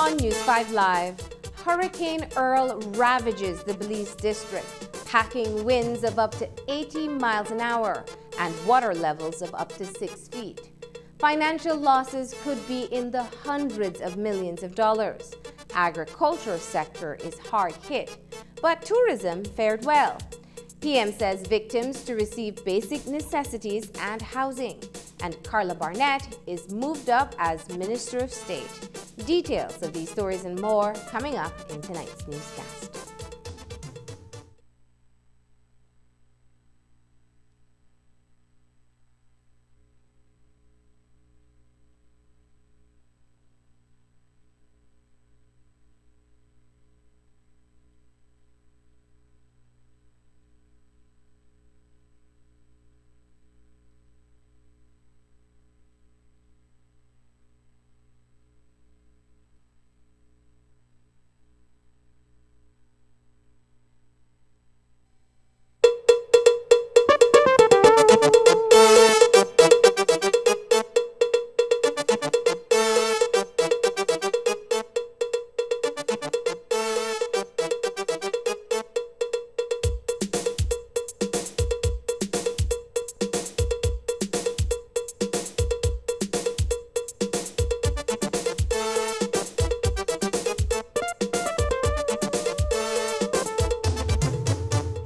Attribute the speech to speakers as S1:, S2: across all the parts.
S1: on News 5 Live. Hurricane Earl ravages the Belize district, packing winds of up to 80 miles an hour and water levels of up to 6 feet. Financial losses could be in the hundreds of millions of dollars. Agriculture sector is hard hit, but tourism fared well. PM says victims to receive basic necessities and housing. And Carla Barnett is moved up as Minister of State. Details of these stories and more coming up in tonight's newscast.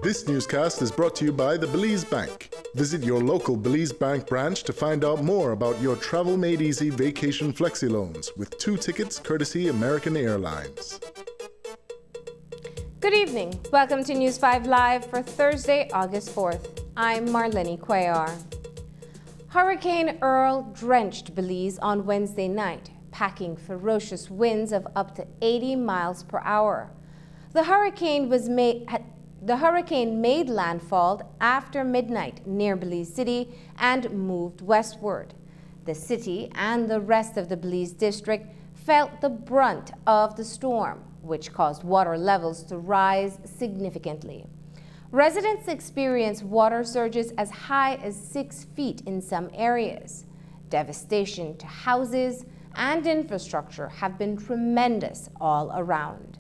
S2: This newscast is brought to you by the Belize Bank. Visit your local Belize Bank branch to find out more about your Travel Made Easy Vacation Flexi Loans with 2 tickets courtesy American Airlines.
S1: Good evening. Welcome to News 5 Live for Thursday, August 4th. I'm Marlene Cuellar. Hurricane Earl drenched Belize on Wednesday night, packing ferocious winds of up to 80 miles per hour. The hurricane made landfall after midnight near Belize City and moved westward. The city and the rest of the Belize district felt the brunt of the storm, which caused water levels to rise significantly. Residents experienced water surges as high as 6 feet in some areas. Devastation to houses and infrastructure have been tremendous all around.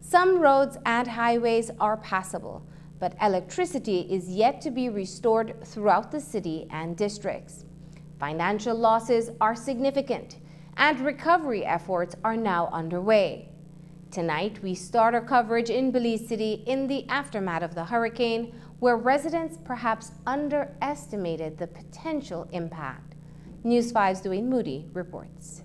S1: Some roads and highways are passable, but electricity is yet to be restored throughout the city and districts. Financial losses are significant, and recovery efforts are now underway. Tonight, we start our coverage in Belize City in the aftermath of the hurricane, where residents perhaps underestimated the potential impact. News 5's Dwayne Moody reports.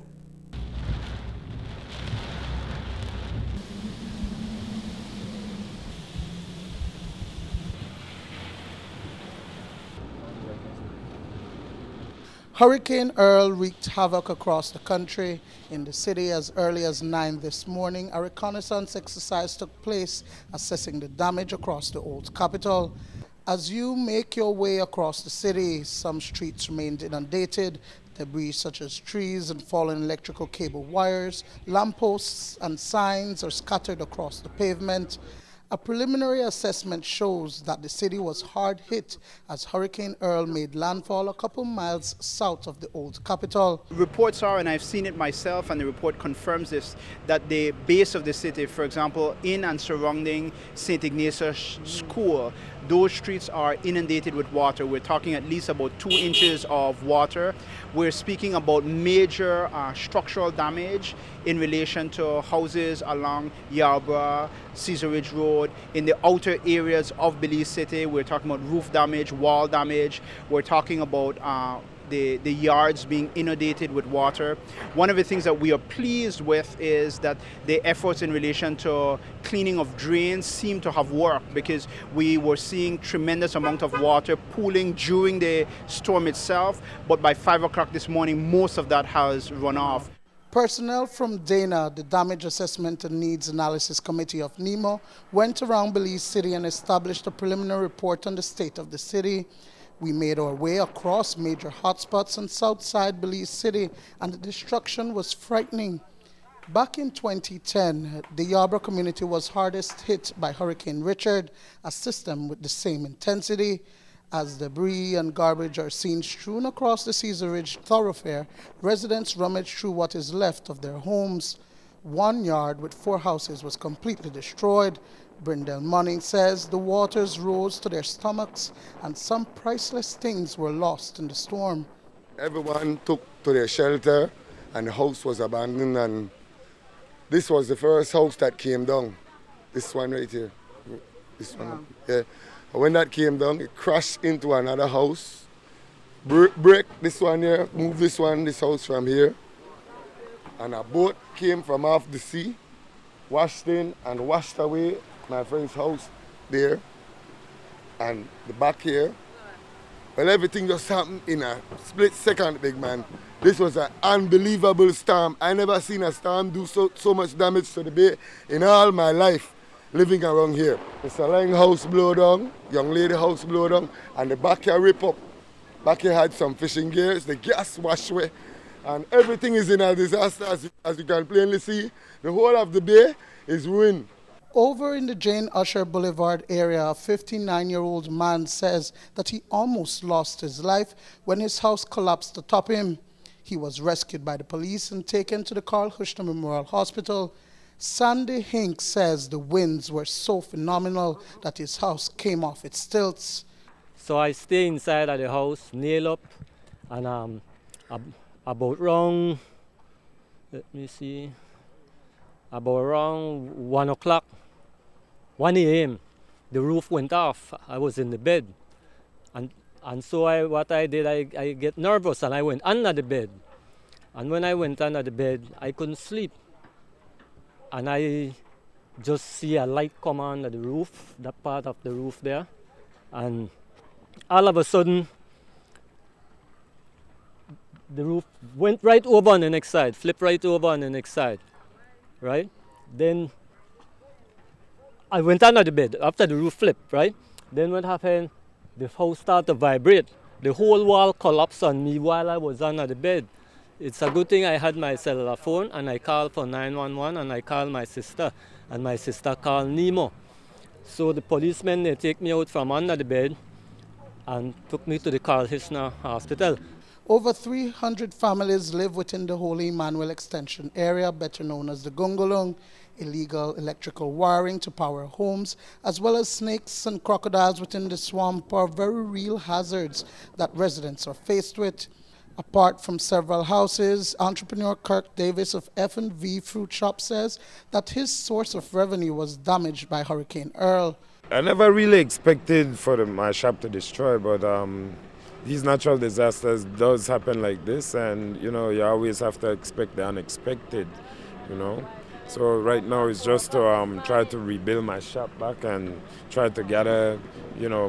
S3: Hurricane Earl wreaked havoc across the country. In the city as early as 9 this morning, a reconnaissance exercise took place, assessing the damage across the old capital. As you make your way across the city, some streets remained inundated. Debris such as trees and fallen electrical cable wires, lampposts and signs are scattered across the pavement. A preliminary assessment shows that the city was hard hit as Hurricane Earl made landfall a couple miles south of the old capital.
S4: Reports are, and I've seen it myself, and the report confirms this, that the base of the city, for example, in and surrounding St. Ignatius School, those streets are inundated with water. We're talking at least about 2 inches of water. We're speaking about major structural damage in relation to houses along Yarborough, Cesar Ridge Road. In the outer areas of Belize City, we're talking about roof damage, wall damage. We're talking about the yards being inundated with water. One of the things that we are pleased with is that the efforts in relation to cleaning of drains seem to have worked, because we were seeing tremendous amount of water pooling during the storm itself, but by 5 o'clock this morning, most of that has run off.
S3: Personnel from DANA, the Damage Assessment and Needs Analysis Committee of NEMO, went around Belize City and established a preliminary report on the state of the city. We made our way across major hotspots on Southside Belize City, and the destruction was frightening. Back in 2010, the Yarborough community was hardest hit by Hurricane Richard, a system with the same intensity. As debris and garbage are seen strewn across the Cesar Ridge thoroughfare, residents rummage through what is left of their homes. One yard with 4 houses was completely destroyed. Brindle Munning says the waters rose to their stomachs and some priceless things were lost in the storm.
S5: Everyone took to their shelter and the house was abandoned, and this was the first house that came down. This one right here. This one. Yeah. And when that came down, it crashed into another house. Break this one here, move this house from here. And a boat came from off the sea, washed in and washed away my friend's house there and the back here. Well, everything just happened in a split second, big man. This was an unbelievable storm. I never seen a storm do so much damage to the bay in all my life living around here. The Salang house blew down, young lady house blew down, and the back here rip up. Back here had some fishing gears, the gas washed away, and everything is in a disaster. As you can plainly see, the whole of the bay is ruined.
S3: Over in the Jane Usher Boulevard area, a 59-year-old man says that he almost lost his life when his house collapsed atop him. He was rescued by the police and taken to the Carl Hushner Memorial Hospital. Sandy Hinks says the winds were so phenomenal that his house came off its stilts.
S6: So I stay inside of the house, nail up, and about around 1 o'clock, 1 a.m., the roof went off. I was in the bed. And so what I did, I get nervous and I went under the bed. And when I went under the bed, I couldn't sleep. And I just see a light come under the roof, that part of the roof there. And all of a sudden, the roof went right over on the next side, flipped right over on the next side, right? Then I went under the bed after the roof flipped, right? Then what happened? The house started to vibrate. The whole wall collapsed on me while I was under the bed. It's a good thing I had my cellular phone and I called for 911 and I called my sister and my sister called Nemo. So the policemen, they take me out from under the bed and took me to the Carl Hushner Hospital.
S3: Over 300 families live within the Holy Emmanuel Extension area, better known as the Gungulung. Illegal electrical wiring to power homes, as well as snakes and crocodiles within the swamp are very real hazards that residents are faced with. Apart from several houses, entrepreneur Kirk Davis of F&V Fruit Shop says that his source of revenue was damaged by Hurricane Earl.
S7: I never really expected for my shop to destroy, but these natural disasters does happen like this, and you always have to expect the unexpected, So right now it's just to try to rebuild my shop back and try to gather,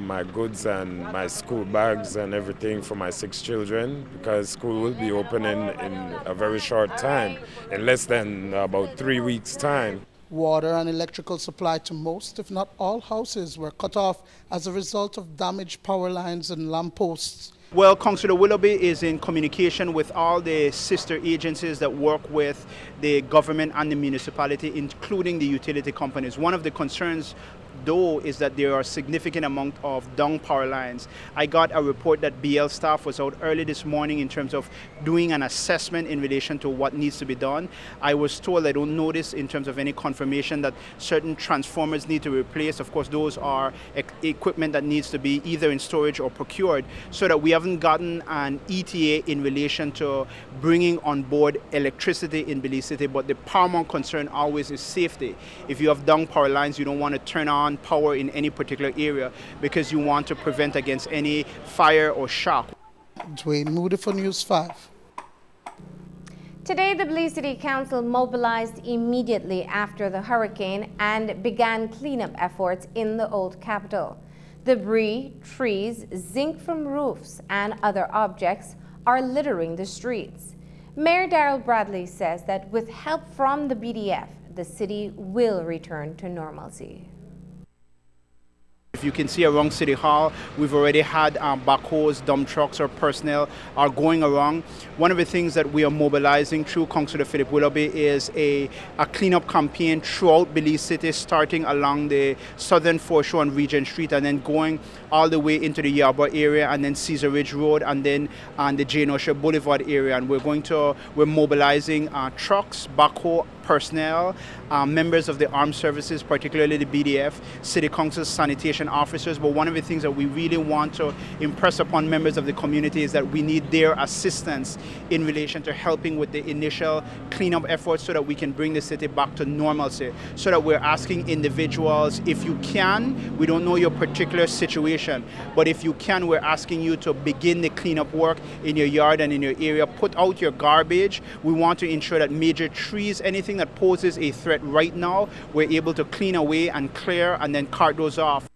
S7: my goods and my school bags and everything for my 6 children, because school will be opening in a very short time, in less than about 3 weeks' time.
S3: Water and electrical supply to most, if not all, houses were cut off as a result of damaged power lines and lampposts.
S4: Well, Councillor Willoughby is in communication with all the sister agencies that work with the government and the municipality, including the utility companies. One of the concerns, though, is that there are a significant amount of down power lines. I got a report that BL staff was out early this morning in terms of doing an assessment in relation to what needs to be done. I was told, I don't notice in terms of any confirmation, that certain transformers need to be replaced. Of course, those are equipment that needs to be either in storage or procured, so that we haven't gotten an ETA in relation to bringing on board electricity in Belize City. But the paramount concern always is safety. If you have down power lines, you don't want to turn on power in any particular area because you want to prevent against any fire or shock.
S3: Dwayne Moody for News 5.
S1: Today, the Belize City Council mobilized immediately after the hurricane and began cleanup efforts in the Old Capital. Debris, trees, zinc from roofs, and other objects are littering the streets. Mayor Darrell Bradley says that with help from the BDF, the city will return to normalcy.
S4: If you can see around City Hall, we've already had backhoes, dump trucks, or personnel are going around. One of the things that we are mobilizing through Councillor Philip Willoughby is a cleanup campaign throughout Belize City, starting along the southern foreshore on Regent Street and then going all the way into the Yarborough area and then Cesar Ridge Road and then on the Jane Usher Boulevard area. And we're mobilizing trucks, backhoe, personnel, members of the armed services, particularly the BDF, City Council sanitation officers. But one of the things that we really want to impress upon members of the community is that we need their assistance in relation to helping with the initial cleanup efforts so that we can bring the city back to normalcy. So that we're asking individuals, if you can, we don't know your particular situation, but if you can, we're asking you to begin the cleanup work in your yard and in your area. Put out your garbage. We want to ensure that major trees, anything that poses a threat right now, we're able to clean away and clear and then cart those off.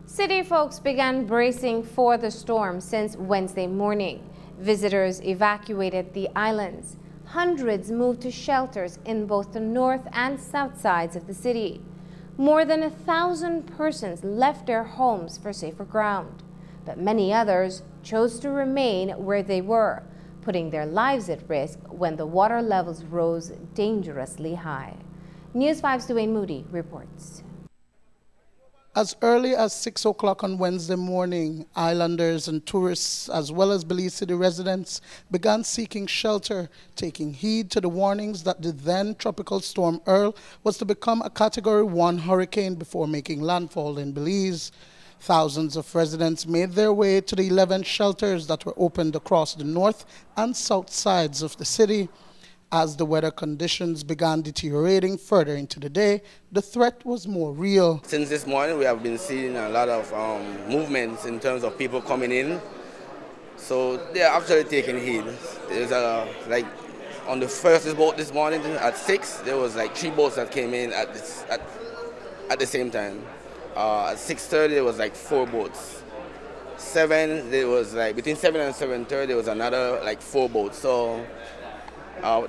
S1: City folks began bracing for the storm since Wednesday morning. Visitors evacuated the islands. Hundreds moved to shelters in both the north and south sides of the city. More than 1,000 persons left their homes for safer ground, but many others chose to remain where they were, putting their lives at risk when the water levels rose dangerously high. News 5's Dwayne Moody reports.
S3: As early as 6 o'clock on Wednesday morning, islanders and tourists, as well as Belize City residents, began seeking shelter, taking heed to the warnings that the then tropical storm Earl was to become a Category 1 hurricane before making landfall in Belize. Thousands of residents made their way to the 11 shelters that were opened across the north and south sides of the city. As the weather conditions began deteriorating further into the day, the threat was more real.
S8: Since this morning, we have been seeing a lot of movements in terms of people coming in. So they are actually taking heed. There's like on the first boat this morning at 6, there was like 3 boats that came in at the same time. At 6:30, there was like 4 boats. 7, there was like between 7 and 7:30, there was another like 4 boats. So.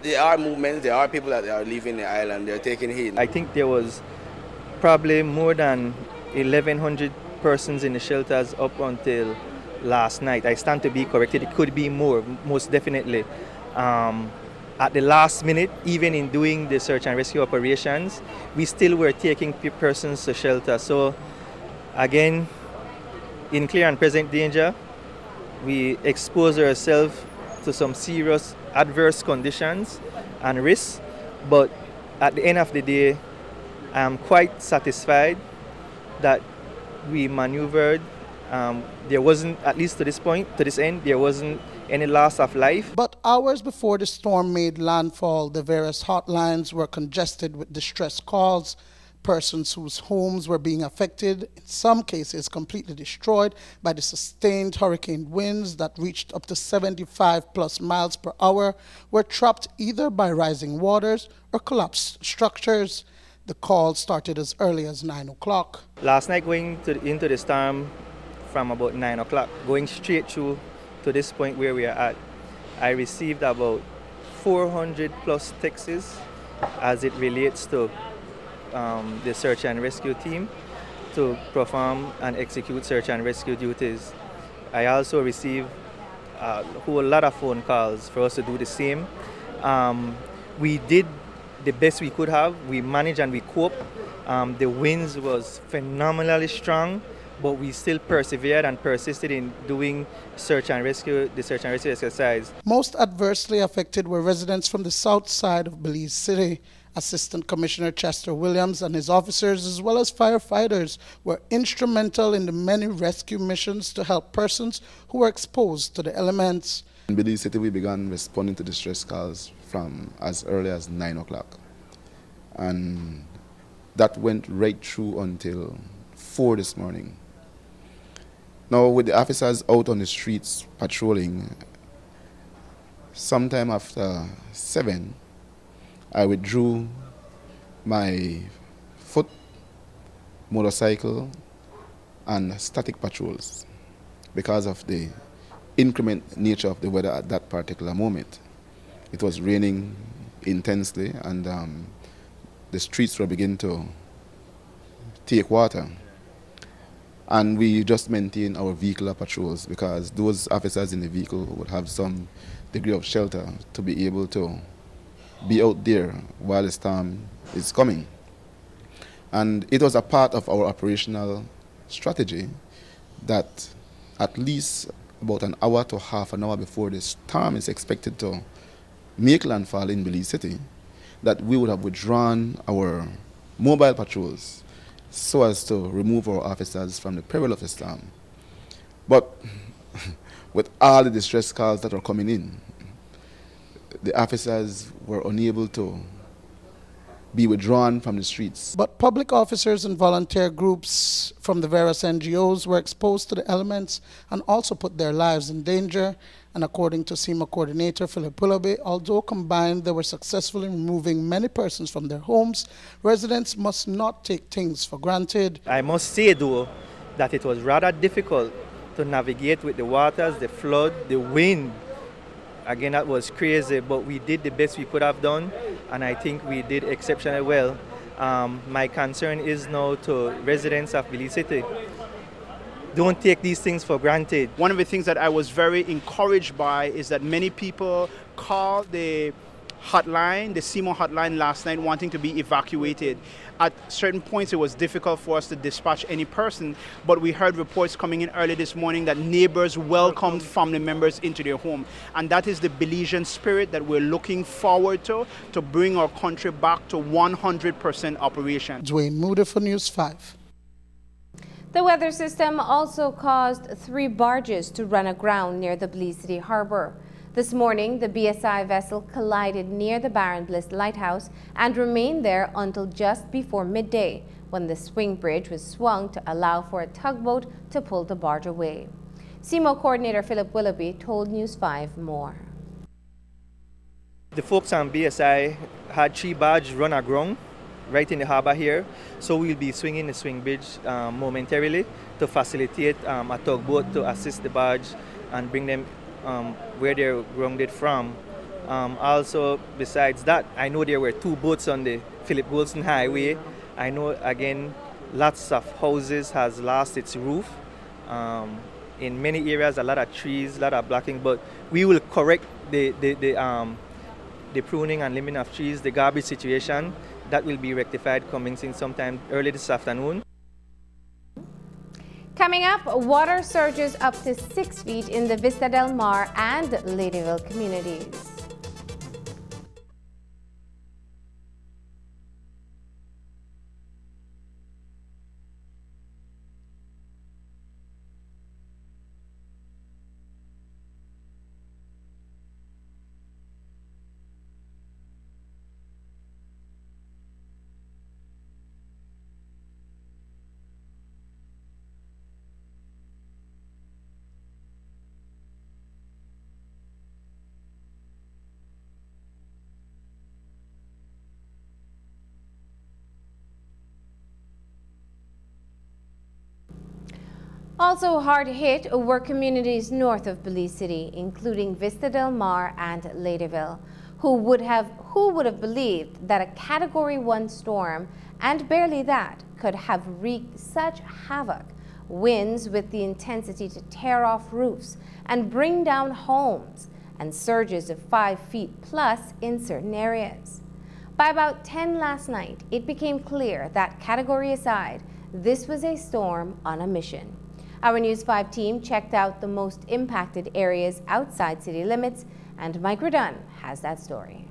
S8: There are movements, there are people that are leaving the island, they're taking heed.
S9: I think there was probably more than 1,100 persons in the shelters up until last night. I stand to be corrected, it could be more, most definitely. At the last minute, even in doing the search and rescue operations, we still were taking persons to shelter. So again, in clear and present danger, we expose ourselves to some serious adverse conditions and risks, but at the end of the day, I am quite satisfied that we maneuvered. There wasn't, at least to this point, to this end, there wasn't any loss of life.
S3: But hours before the storm made landfall, the various hotlines were congested with distress calls. Persons whose homes were being affected, in some cases completely destroyed by the sustained hurricane winds that reached up to 75 plus miles per hour, were trapped either by rising waters or collapsed structures. The call started as early as 9 o'clock.
S9: Last night going into the storm from about 9 o'clock, going straight through to this point where we are at, I received about 400 plus texts as it relates to the search and rescue team to perform and execute search and rescue duties. I also received a whole lot of phone calls for us to do the same. We did the best we could have. We managed and we coped. The winds was phenomenally strong, but we still persevered and persisted in doing the search and rescue exercise.
S3: Most adversely affected were residents from the south side of Belize City. Assistant Commissioner Chester Williams and his officers, as well as firefighters, were instrumental in the many rescue missions to help persons who were exposed to the elements.
S10: In Belize City, we began responding to distress calls from as early as 9 o'clock. And that went right through until 4 this morning. Now, with the officers out on the streets patrolling, sometime after 7, I withdrew my foot, motorcycle, and static patrols because of the inclement nature of the weather at that particular moment. It was raining intensely, and the streets were beginning to take water. And we just maintained our vehicular patrols because those officers in the vehicle would have some degree of shelter to be able to be out there while the storm is coming. And it was a part of our operational strategy that at least about an hour to half an hour before the storm is expected to make landfall in Belize City, that we would have withdrawn our mobile patrols so as to remove our officers from the peril of the storm. But with all the distress calls that are coming in, the officers were unable to be withdrawn from the streets.
S3: But public officers and volunteer groups from the various NGOs were exposed to the elements and also put their lives in danger. And according to SEMA coordinator Philip Willoughby, although combined they were successful in removing many persons from their homes, residents must not take things for granted.
S9: I must say though that it was rather difficult to navigate with the waters, the flood, the wind. Again, that was crazy, but we did the best we could have done, and I think we did exceptionally well. My concern is now to residents of Belize City. Don't take these things for granted.
S4: One of the things that I was very encouraged by is that many people called the hotline, the SEMA hotline last night, wanting to be evacuated. At certain points, it was difficult for us to dispatch any person, but we heard reports coming in early this morning that neighbors welcomed family members into their home. And that is the Belizean spirit that we're looking forward to bring our country back to 100% operation.
S3: Dwayne Moody for News 5.
S1: The weather system also caused 3 barges to run aground near the Belize City Harbor. This morning, the BSI vessel collided near the Baron Bliss Lighthouse and remained there until just before midday, when the swing bridge was swung to allow for a tugboat to pull the barge away. SEMA coordinator Philip Willoughby told News 5 more.
S9: The folks on BSI had 3 barges run aground right in the harbor here, so we'll be swinging the swing bridge momentarily to facilitate a tugboat to assist the barge and bring them where they're grounded from. Also, besides that, I know there were 2 boats on the Philip Wilson Highway. I know, again, lots of houses has lost its roof. In many areas, a lot of trees, a lot of blocking, but we will correct the pruning and limbing of trees, the garbage situation. That will be rectified commencing sometime early this afternoon.
S1: Coming up, water surges up to 6 feet in the Vista Del Mar and Ladyville communities. Also hard hit were communities north of Belize City, including Vista Del Mar and Ladyville. Who would have believed that a Category 1 storm, and barely that, could have wreaked such havoc? Winds with the intensity to tear off roofs and bring down homes, and surges of 5 feet plus in certain areas. By about 10 last night, it became clear that category aside, this was a storm on a mission. Our News 5 team checked out the most impacted areas outside city limits, and Mike Redun has that story.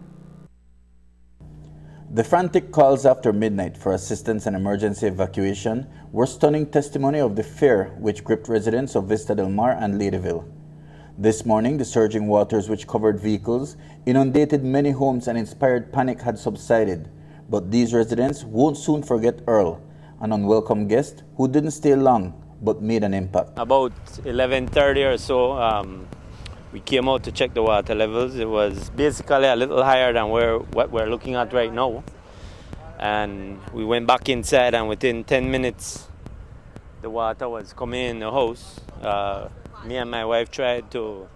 S11: The frantic calls after midnight for assistance and emergency evacuation were stunning testimony of the fear which gripped residents of Vista Del Mar and Ladyville. This morning, the surging waters which covered vehicles, inundated many homes, and inspired panic had subsided. But these residents won't soon forget Earl, an unwelcome guest who didn't stay long but made an impact.
S6: About 11:30 or so, we came out to check the water levels. It was basically a little higher than what we're looking at right now. And we went back inside, and within 10 minutes, the water was coming in the house. Me and my wife tried to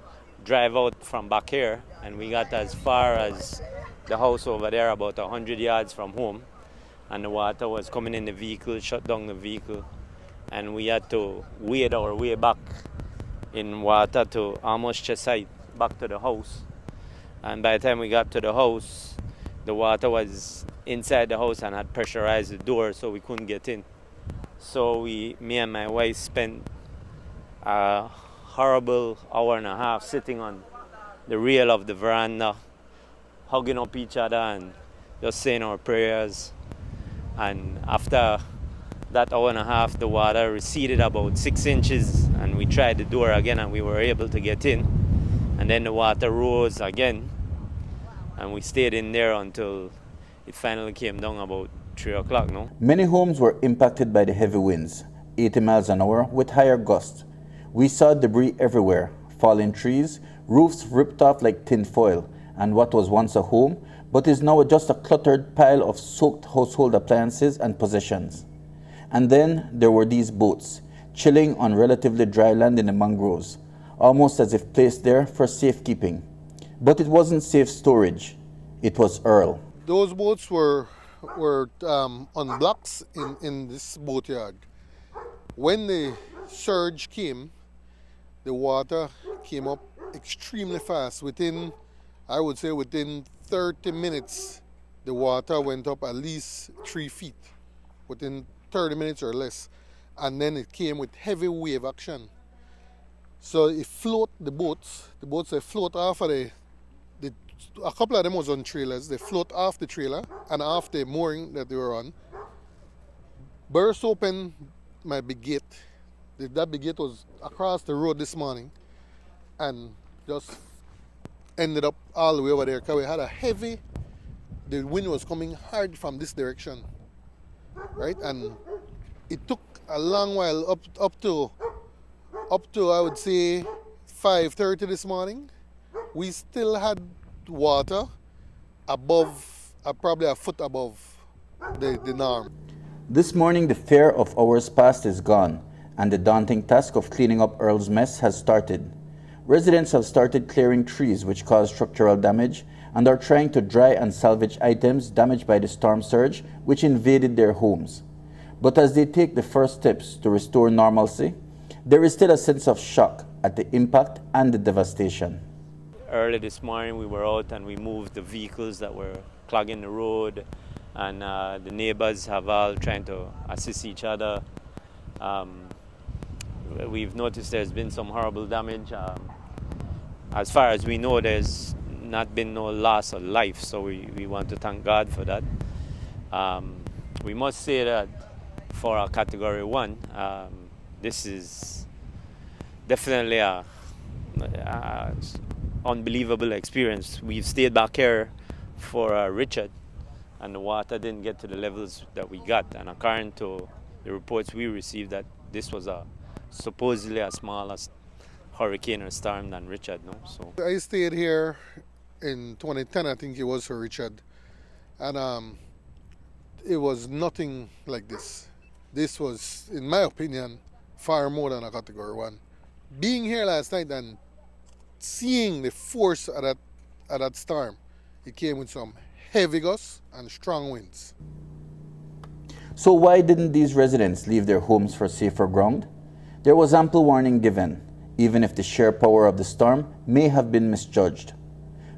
S6: drive out from back here, and we got as far as the house over there, about 100 yards from home. And the water was coming in the vehicle, shut down the vehicle. And we had to wade our way back in water to almost chest height back to the house. And by the time we got to the house, the water was inside the house and had pressurized the door, so we couldn't get in. So me and my wife spent a horrible hour and a half sitting on the rail of the veranda, hugging up each other and just saying our prayers. And after that hour and a half, the water receded about 6 inches, and we tried the door again and we were able to get in. And then the water rose again, and we stayed in there until it finally came down about 3 o'clock, no?
S11: Many homes were impacted by the heavy winds, 80 miles an hour with higher gusts. We saw debris everywhere, fallen trees, roofs ripped off like tin foil, and what was once a home but is now just a cluttered pile of soaked household appliances and possessions. And then there were these boats, chilling on relatively dry land in the mangroves, almost as if placed there for safekeeping. But it wasn't safe storage. It was Earl.
S12: Those boats were on blocks in this boatyard. When the surge came, the water came up extremely fast. I would say within 30 minutes, the water went up at least 3 feet, within 30 minutes or less. And then it came with heavy wave action. So it float the boats they float off of a couple of them was on trailers. They float off the trailer and off the mooring that they were on. Burst open my big gate. That big gate was across the road this morning and just ended up all the way over there because we had the wind was coming hard from this direction, right? And it took a long while up to I would say 5:30 this morning. We still had water above, probably a foot above the norm.
S11: This morning, the fear of hours past is gone, and the daunting task of cleaning up Earl's mess has started. Residents have started clearing trees which cause structural damage and are trying to dry and salvage items damaged by the storm surge which invaded their homes. But as they take the first steps to restore normalcy, there is still a sense of shock at the impact and the devastation.
S6: Early this morning we were out and we moved the vehicles that were clogging the road, and the neighbors have all trying to assist each other. We've noticed there's been some horrible damage. As far as we know, there's not been no loss of life, so we want to thank God for that. We must say that for our Category 1, this is definitely a unbelievable experience. We've stayed back here for Richard, and the water didn't get to the levels that we got. And according to the reports we received, that this was supposedly a smaller hurricane or storm than Richard. No, so
S12: I stayed here in 2010, I think it was, for Richard, and it was nothing like this. This was, in my opinion, far more than a Category 1. Being here last night and seeing the force of that storm, it came with some heavy gusts and strong winds.
S11: So why didn't these residents leave their homes for safer ground? There was ample warning given, even if the sheer power of the storm may have been misjudged.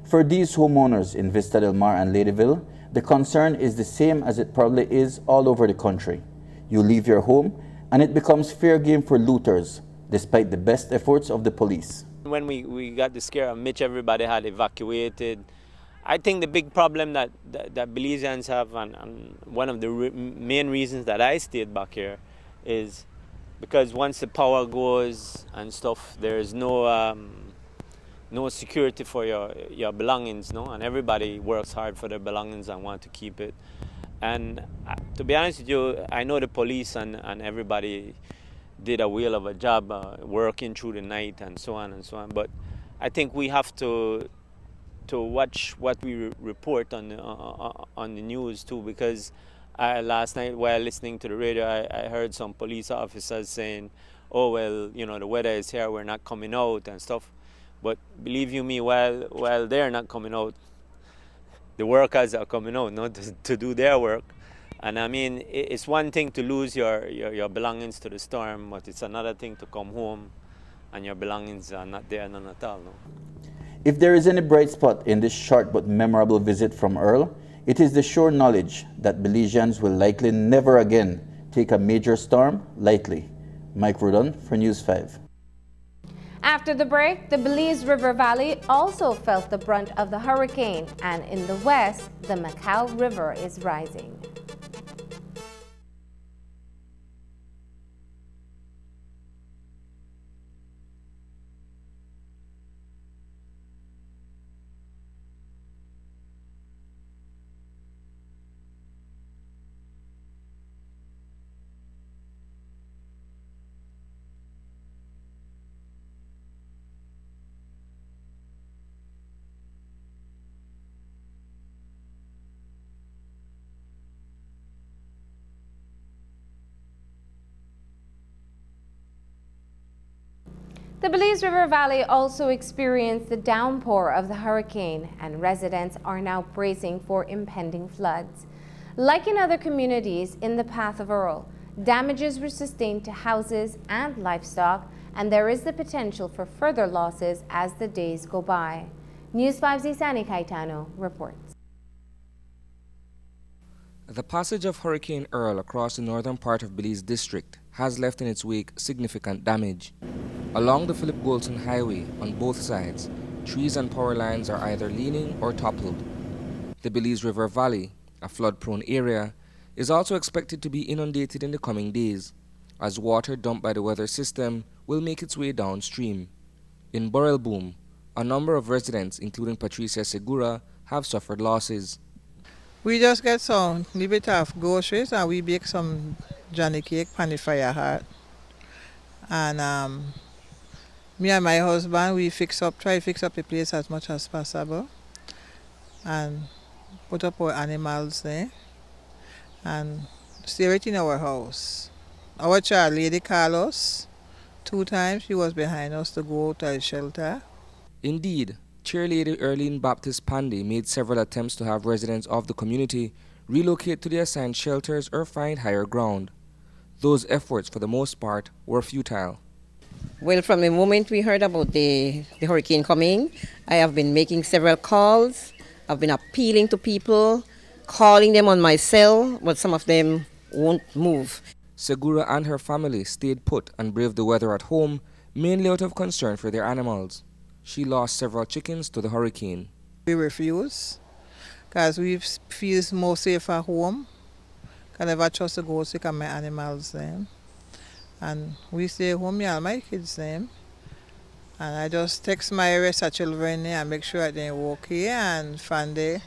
S11: For these homeowners in Vista Del Mar and Ladyville, the concern is the same as it probably is all over the country. You leave your home and it becomes fair game for looters, despite the best efforts of the police.
S6: When we got the scare of Mitch, everybody had evacuated. I think the big problem that Belizeans have, and one of the main reasons that I stayed back here, is because once the power goes and stuff, there's no security for your belongings, no? And everybody works hard for their belongings and want to keep it. And to be honest with you, I know the police and everybody did a whale of a job working through the night and so on and so on. But I think we have to watch what we report on the news too, because last night while listening to the radio, I heard some police officers saying, "Oh well, you know, the weather is here, we're not coming out and stuff." But believe you me, while they're not coming out, the workers are coming out, not to do their work. And I mean, it's one thing to lose your belongings to the storm, but it's another thing to come home and your belongings are not there, none at all. No?
S11: If there is any bright spot in this short but memorable visit from Earl, it is the sure knowledge that Belizeans will likely never again take a major storm lightly. Mike Rudon for News 5.
S1: After the break, the Belize River Valley also felt the brunt of the hurricane, and in the west, the Macau River is rising. The Belize River Valley also experienced the downpour of the hurricane, and residents are now bracing for impending floods. Like in other communities in the path of Earl, damages were sustained to houses and livestock, and there is the potential for further losses as the days go by. News 5's Sani Caetano reports.
S13: The passage of Hurricane Earl across the northern part of Belize district has left in its wake significant damage. Along the Philip Goulston Highway on both sides, trees and power lines are either leaning or toppled. The Belize River Valley, a flood-prone area, is also expected to be inundated in the coming days, as water dumped by the weather system will make its way downstream. In Borrelboom, a number of residents, including Patricia Segura, have suffered losses.
S14: We just get some little bit of groceries and we bake some Johnny cake on the fire heart. And me and my husband, we try to fix up the place as much as possible and put up our animals there and stay right in our house. Our child lady called us 2 times. She was behind us to go to a shelter.
S13: Indeed, Chairlady Earl Baptist Pandey made several attempts to have residents of the community relocate to the assigned shelters or find higher ground. Those efforts, for the most part, were futile.
S15: Well, from the moment we heard about the hurricane coming, I have been making several calls. I've been appealing to people, calling them on my cell, but some of them won't move.
S13: Segura and her family stayed put and braved the weather at home, mainly out of concern for their animals. She lost several chickens to the hurricane.
S14: We refuse because we feel more safe at home. I never trust to go sick of my animals then. And we stay home, me and my kids them. And I just text my rest of children and make sure that they're okay. And from there,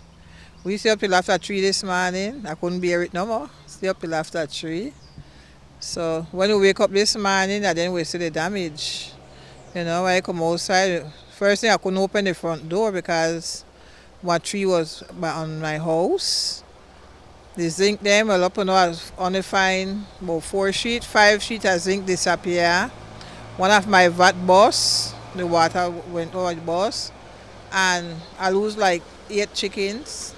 S14: we stay up till after 3 this morning. I couldn't bear it no more. Stay up till after 3. So when we wake up this morning, and then we see the damage. You know, when I come outside, first thing I couldn't open the front door because one tree was on my house. The zinc them, well up and I only find about 4 sheet, 5 sheet of zinc disappear. One of my vat bus, the water went over the bus, and I lose like 8 chickens.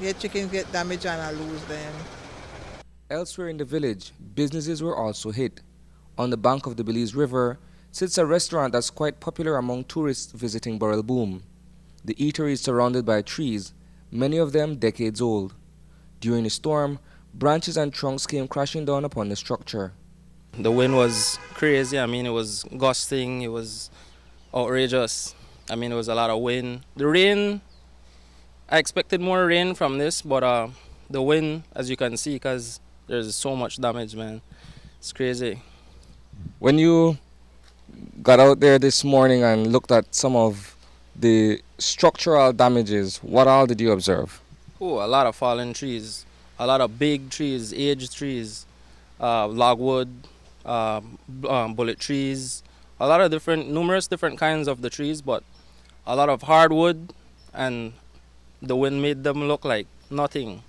S14: 8 chickens get damaged and I lose them.
S13: Elsewhere in the village, businesses were also hit. On the bank of the Belize River sits a restaurant that's quite popular among tourists visiting Borrelboom. The eatery is surrounded by trees, many of them decades old. During the storm, branches and trunks came crashing down upon the structure.
S9: The wind was crazy. I mean, it was gusting. It was outrageous. I mean, it was a lot of wind. The rain, I expected more rain from this, but the wind, as you can see, because there's so much damage, man. It's crazy.
S13: When you got out there this morning and looked at some of the structural damages, what all did you observe?
S9: Oh, a lot of fallen trees, a lot of big trees, aged trees, logwood, bullet trees, a lot of numerous different kinds of the trees, but a lot of hardwood, and the wind made them look like nothing.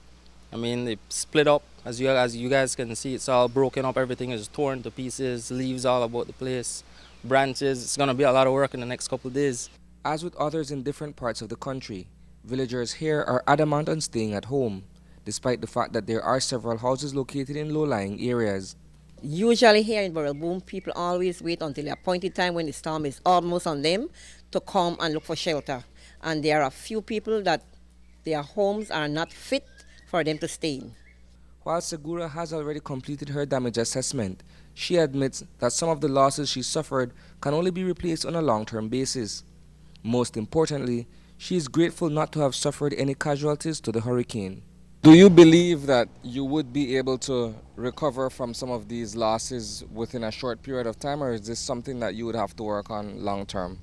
S9: I mean, they split up, as you guys can see, it's all broken up, everything is torn to pieces, leaves all about the place, branches. It's gonna be a lot of work in the next couple of days.
S13: As with others in different parts of the country, villagers here are adamant on staying at home, despite the fact that there are several houses located in low-lying areas.
S15: Usually here in Borrelboom, people always wait until the appointed time when the storm is almost on them to come and look for shelter. And there are a few people that their homes are not fit for them to stay in.
S13: While Segura has already completed her damage assessment, She admits that some of the losses she suffered can only be replaced on a long-term basis. Most importantly, she is grateful not to have suffered any casualties to the hurricane. Do you believe that you would be able to recover from some of these losses within a short period of time, or is this something that you would have to work on long term?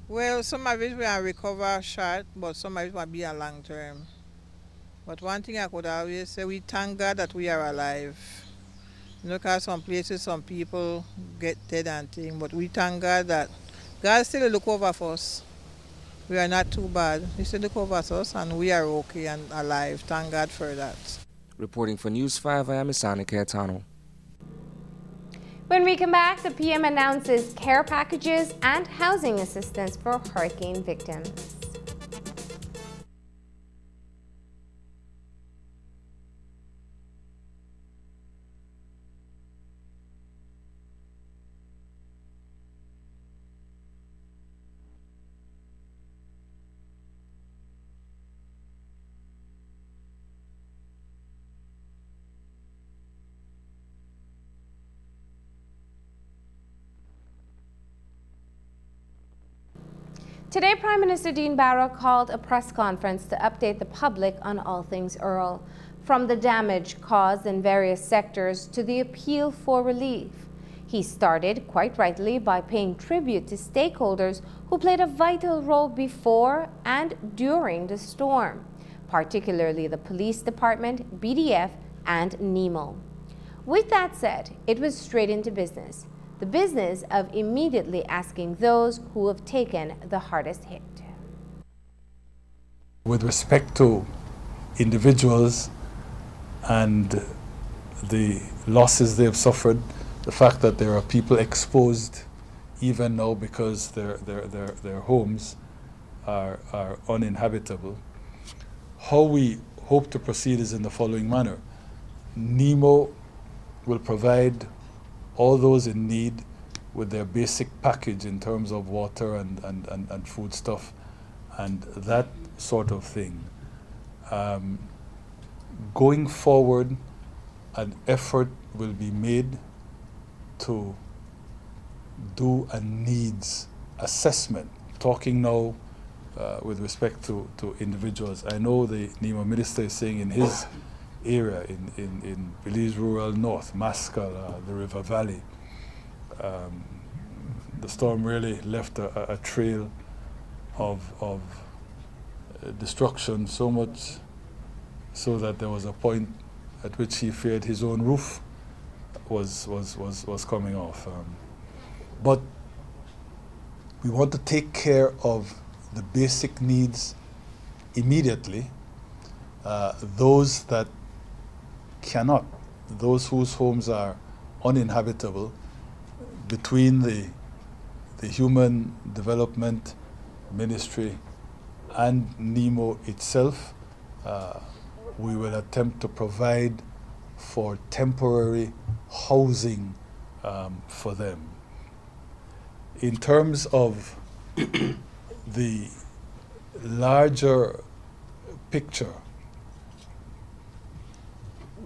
S14: Well, some of it will recover short, but some of it will be a long term. But one thing I could always say, we thank God that we are alive. You know, because some places, some people get dead and thing, but we thank God that God still look over for us. We are not too bad. He still look over us and we are okay and alive. Thank God for that.
S13: Reporting for News 5, I am Isani Caetano.
S1: When we come back, the PM announces care packages and housing assistance for hurricane victims. Today, Prime Minister Dean Barrow called a press conference to update the public on all things Earl, from the damage caused in various sectors to the appeal for relief. He started, quite rightly, by paying tribute to stakeholders who played a vital role before and during the storm, particularly the police department, BDF, and NEMO. With that said, it was straight into business. The business of immediately asking those who have taken the hardest hit.
S16: With respect to individuals and the losses they have suffered, the fact that there are people exposed even now because their homes are uninhabitable, how we hope to proceed is in the following manner. NEMO will provide all those in need with their basic package in terms of water and food stuff and that sort of thing. Going forward, an effort will be made to do a needs assessment. Talking now with respect to individuals. I know the NEMO minister is saying in his area in Belize Rural North, Maskell, the River Valley. The storm really left a trail of destruction, so much so that there was a point at which he feared his own roof was coming off. But we want to take care of the basic needs immediately. Those that cannot, those whose homes are uninhabitable, between the Human Development Ministry and NEMO itself, we will attempt to provide for temporary housing for them. In terms of the larger picture,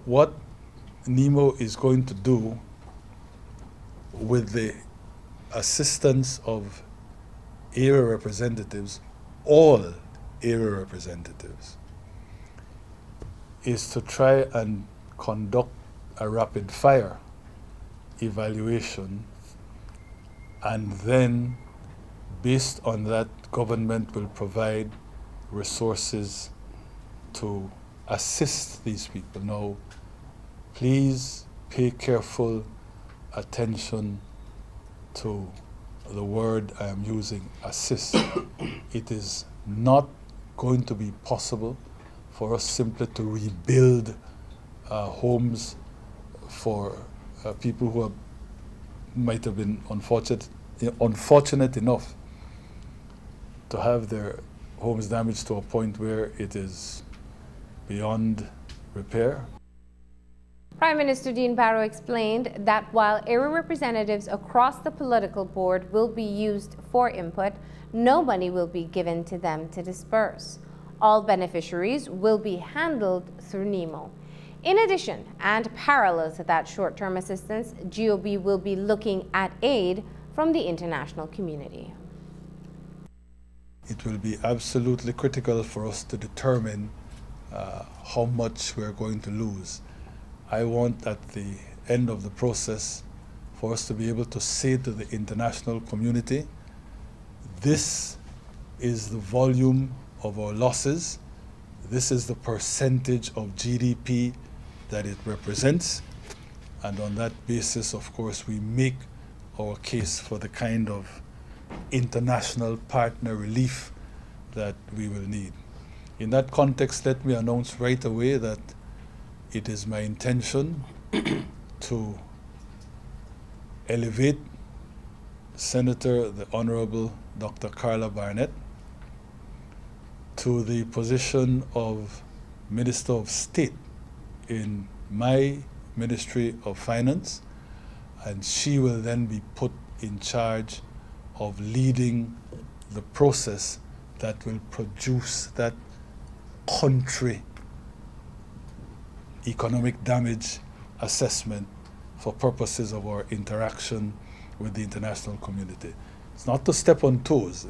S16: what NEMO is going to do with the assistance of area representatives, all area representatives, is to try and conduct a rapid fire evaluation, and then based on that, government will provide resources to assist these people. Now, please pay careful attention to the word I am using, assist. It is not going to be possible for us simply to rebuild homes for people who might have been unfortunate enough to have their homes damaged to a point where it is beyond repair.
S1: Prime Minister Dean Barrow explained that while area representatives across the political board will be used for input, no money will be given to them to disperse. All beneficiaries will be handled through NEMO. In addition, and parallel to that short-term assistance, GOB will be looking at aid from the international community.
S16: It will be absolutely critical for us to determine how much we're going to lose. I want at the end of the process for us to be able to say to the international community, this is the volume of our losses, this is the percentage of GDP that it represents, and on that basis, of course, we make our case for the kind of international partner relief that we will need. In that context, let me announce right away that it is my intention to elevate Senator the Honorable Dr. Carla Barnett to the position of Minister of State in my Ministry of Finance, and she will then be put in charge of leading the process that will produce that country economic damage assessment for purposes of our interaction with the international community. It's not to step on toes.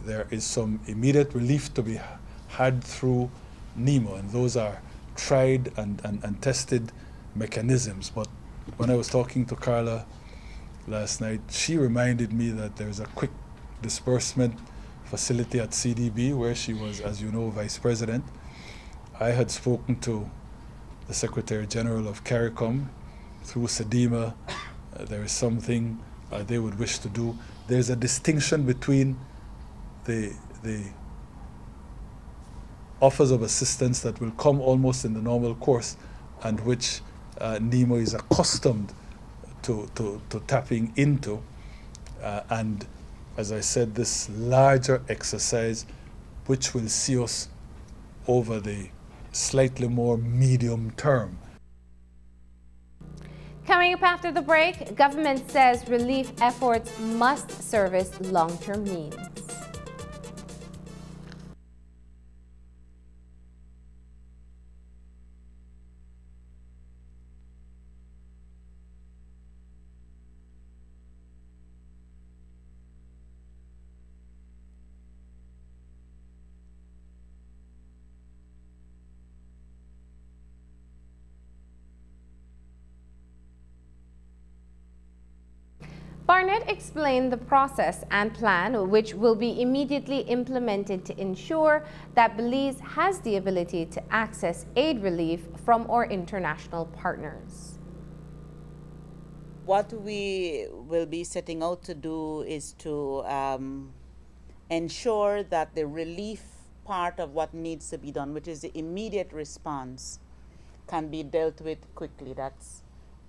S16: There is some immediate relief to be had through NEMO, and those are tried and tested mechanisms. But when I was talking to Carla last night, she reminded me that there's a quick disbursement facility at CDB where she was, as you know, Vice President. I had spoken to the Secretary General of CARICOM through SEDIMA. There is something they would wish to do. There's a distinction between the offers of assistance that will come almost in the normal course and which NEMO is accustomed to tapping into. And as I said, this larger exercise which will see us over the slightly more medium term.
S1: Coming up after the break, government says relief efforts must service long-term needs. Barnett explained the process and plan which will be immediately implemented to ensure that Belize has the ability to access aid relief from our international partners.
S17: What we will be setting out to do is to ensure that the relief part of what needs to be done, which is the immediate response, can be dealt with quickly. That's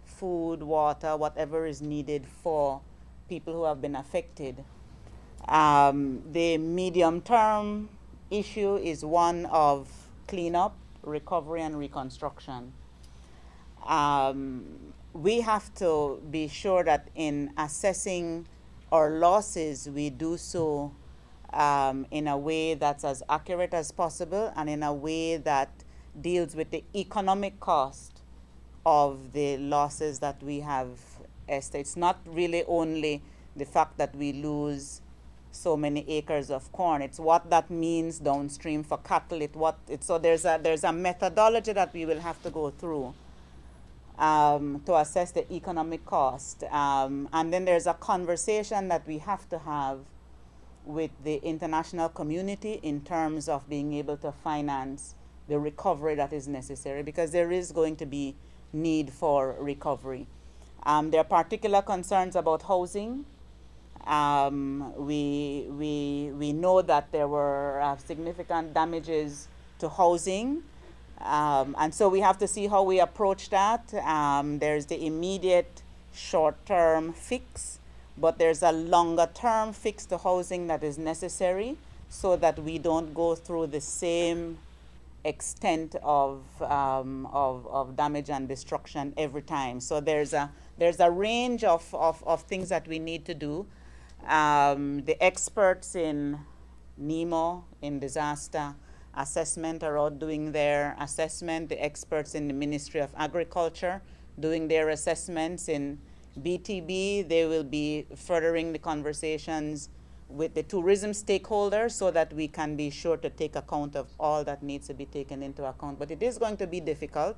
S17: food, water, whatever is needed for people who have been affected. The medium-term issue is one of cleanup, recovery, and reconstruction. We have to be sure that in assessing our losses, we do so in a way that's as accurate as possible and in a way that deals with the economic cost of the losses that we have. It's not really only the fact that we lose so many acres of corn. It's what that means downstream for cattle. So there's a methodology that we will have to go through to assess the economic cost. And then there's a conversation that we have to have with the international community in terms of being able to finance the recovery that is necessary, because there is going to be need for recovery. There are particular concerns about housing. We know that there were significant damages to housing, and so we have to see how we approach that. There's the immediate short-term fix, but there's a longer-term fix to housing that is necessary so that we don't go through the same extent of damage and destruction every time. So there's a range of things that we need to do. The experts in NEMO, in disaster, assessment are out doing their assessment, the experts in the Ministry of Agriculture doing their assessments. In BTB, they will be furthering the conversations with the tourism stakeholders so that we can be sure to take account of all that needs to be taken into account. But it is going to be difficult.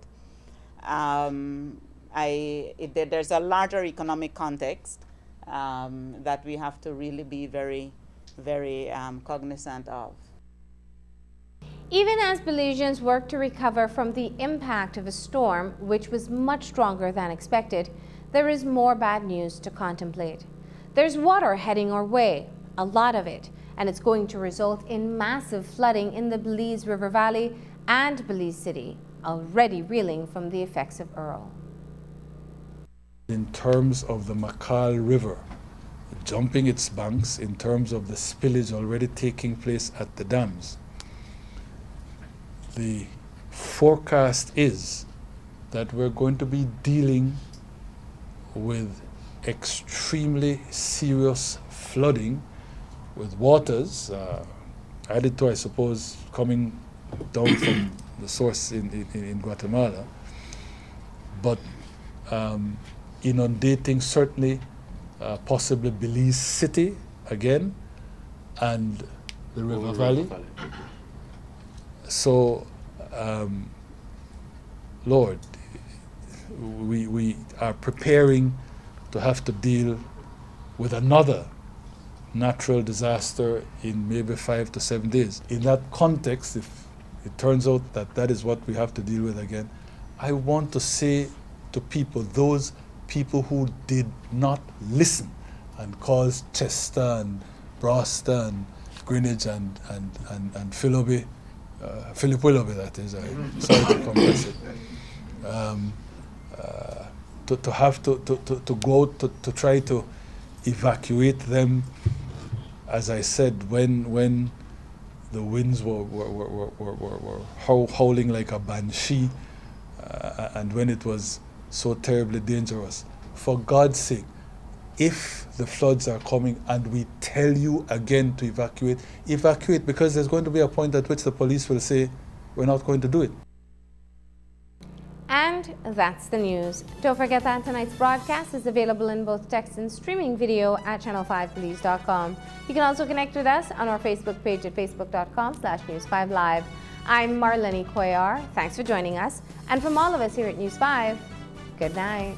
S17: There's a larger economic context that we have to really be very, very cognizant of.
S1: Even as Belizeans work to recover from the impact of a storm which was much stronger than expected, there is more bad news to contemplate. There's water heading our way, a lot of it, and it's going to result in massive flooding in the Belize River Valley and Belize City, already reeling from the effects of Earl.
S16: In terms of the Makal River jumping its banks, in terms of the spillage already taking place at the dams, the forecast is that we're going to be dealing with extremely serious flooding with waters added to, I suppose, coming down from the source in Guatemala, but inundating certainly possibly Belize City again and the River Valley. So, Lord, we are preparing to have to deal with another natural disaster in maybe 5 to 7 days. In that context, if it turns out that that is what we have to deal with again, I want to say to people, those people who did not listen and caused Chester and Broster and Greenwich and Philippi, Philip Willoughby, that is, I'm sorry to compress it, to have to go to try to evacuate them, as I said, when the winds were howling like a banshee, and when it was so terribly dangerous. For God's sake, if the floods are coming and we tell you again to evacuate, evacuate, because there's going to be a point at which the police will say, we're not going to do it.
S1: And that's the news. Don't forget that tonight's broadcast is available in both text and streaming video at channel5belize.com. You can also connect with us on our Facebook page at facebook.com/News5Live. I'm Marlene Cuellar. Thanks for joining us. And from all of us here at News 5, good night.